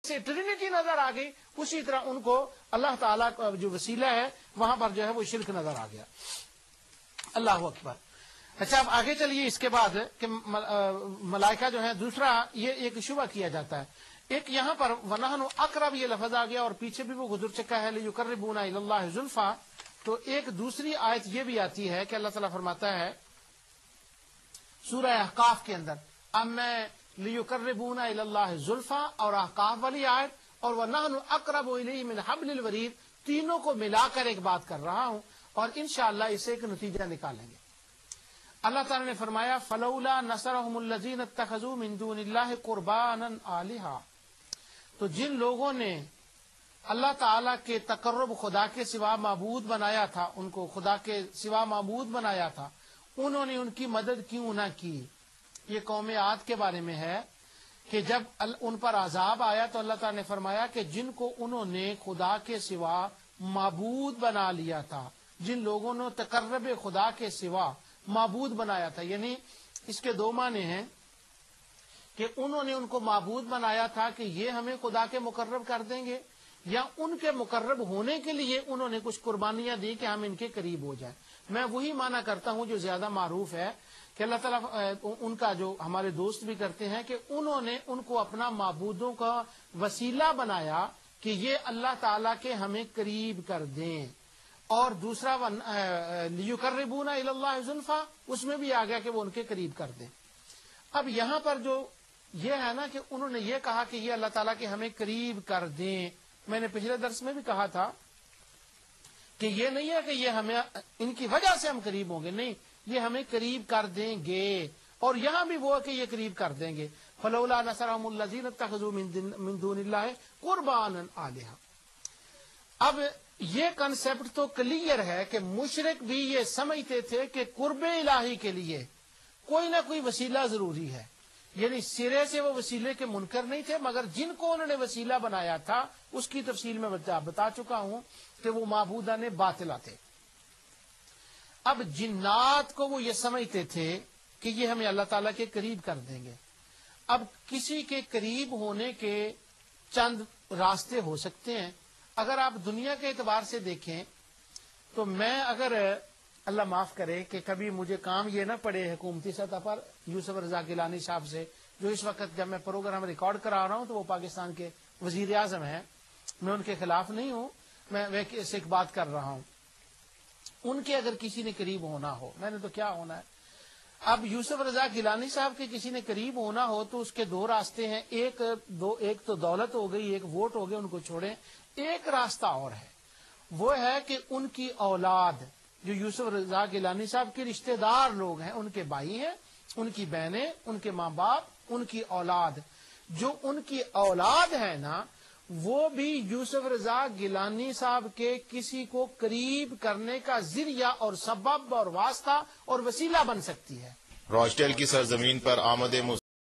سے ٹرینٹی نظر آ گئی، اسی طرح ان کو اللہ تعالیٰ کا جو وسیلہ ہے وہاں پر جو ہے وہ شرک نظر آ گیا. اللہ اکبر. اچھا اب آگے چلیے اس کے بعد کہ ملائکہ جو ہے دوسرا یہ ایک شبہ کیا جاتا ہے. ایک یہاں پر وَنَحْنُ اقرب یہ لفظ آ گیا اور پیچھے بھی وہ گزر چکا ہے لِيُقَرِّبُونَ إِلَى اللَّهِ زُلْفَىٰ. تو ایک دوسری آیت یہ بھی آتی ہے کہ اللہ تعالیٰ فرماتا ہے سورہ احقاف کے اندر لِيُقَرِّبُونَ إِلَى اللَّهِ زُلْفَىٰ اور احقاف والی آیت اور وَنَحْنُ أَقْرَبُ إِلَيْهِ مِنْ حَبْلِ الْوَرِيدِ تینوں کو ملا کر ایک بات کر رہا ہوں اور انشاءاللہ اسے ایک نتیجہ نکالیں گے. اللہ تعالیٰ نے فرمایا فَلَوْلَا نَصَرَهُمُ الَّذِينَ اتَّخَذُوا مِن دُونِ اللَّهِ قُرْبَانًا آلِهَةً. تو جن لوگوں نے اللہ تعالیٰ کے تقرب خدا کے سوا معبود بنایا تھا، ان کو خدا کے سوا معبود بنایا تھا، انہوں نے ان کی مدد کیوں نہ کی. یہ قوم عاد کے بارے میں ہے کہ جب ان پر عذاب آیا تو اللہ تعالیٰ نے فرمایا کہ جن کو انہوں نے خدا کے سوا معبود بنا لیا تھا، جن لوگوں نے تقرب خدا کے سوا معبود بنایا تھا، یعنی اس کے دو معنی ہیں کہ انہوں نے ان کو معبود بنایا تھا کہ یہ ہمیں خدا کے مقرب کر دیں گے، یا ان کے مقرب ہونے کے لیے انہوں نے کچھ قربانیاں دی کہ ہم ان کے قریب ہو جائیں. میں وہی معنی کرتا ہوں جو زیادہ معروف ہے کہ اللہ تعالیٰ ان کا جو ہمارے دوست بھی کرتے ہیں کہ انہوں نے ان کو اپنا معبودوں کا وسیلہ بنایا کہ یہ اللہ تعالیٰ کے ہمیں قریب کر دیں. اور دوسرا لِيُقَرِّبُونَ إِلَى اللَّهِ زُلْفَىٰ اس میں بھی آ گیا کہ وہ ان کے قریب کر دیں. اب یہاں پر جو یہ ہے نا کہ انہوں نے یہ کہا کہ یہ اللہ تعالیٰ کے ہمیں قریب کر دیں. میں نے پچھلے درس میں بھی کہا تھا کہ یہ نہیں ہے کہ یہ ہمیں ان کی وجہ سے ہم قریب ہوں گے، نہیں، یہ ہمیں قریب کر دیں گے. اور یہاں بھی وہ کہ یہ قریب کر دیں گے. فَلَوْلَا نَصَرَهُمُ الَّذِينَ اتَّخَذُوا مِن دُونِ اللَّهِ قُرْبَانًا آلِهَةً. اب یہ کنسپٹ تو کلیئر ہے کہ مشرک بھی یہ سمجھتے تھے کہ قرب الہی کے لیے کوئی نہ کوئی وسیلہ ضروری ہے، یعنی سرے سے وہ وسیلے کے منکر نہیں تھے، مگر جن کو انہوں نے وسیلہ بنایا تھا اس کی تفصیل میں بتا چکا ہوں کہ وہ معبودان باطلہ تھے. اب جنات کو وہ یہ سمجھتے تھے کہ یہ ہمیں اللہ تعالیٰ کے قریب کر دیں گے. اب کسی کے قریب ہونے کے چند راستے ہو سکتے ہیں. اگر آپ دنیا کے اعتبار سے دیکھیں تو میں اگر اللہ معاف کرے کہ کبھی مجھے کام یہ نہ پڑے حکومتی سطح پر یوسف رضا گیلانی صاحب سے، جو اس وقت جب میں پروگرام ریکارڈ کرا رہا ہوں تو وہ پاکستان کے وزیر اعظم ہیں، میں ان کے خلاف نہیں ہوں، میں ایک بات کر رہا ہوں. ان کے اگر کسی نے قریب ہونا ہو، میں نے تو کیا ہونا ہے. اب یوسف رضا گیلانی صاحب کے کسی نے قریب ہونا ہو تو اس کے دو راستے ہیں. ایک تو دولت ہو گئی، ایک ووٹ ہو گئے، ان کو چھوڑیں. ایک راستہ اور ہے، وہ ہے کہ ان کی اولاد جو یوسف رضا گیلانی صاحب کے رشتہ دار لوگ ہیں، ان کے بھائی ہیں، ان کی بہنیں، ان کے ماں باپ، ان کی اولاد، جو ان کی اولاد ہے نا، وہ بھی یوسف رضا گیلانی صاحب کے کسی کو قریب کرنے کا ذریعہ اور سبب اور واسطہ اور وسیلہ بن سکتی ہے. راسٹیل کی سرزمین پر آمد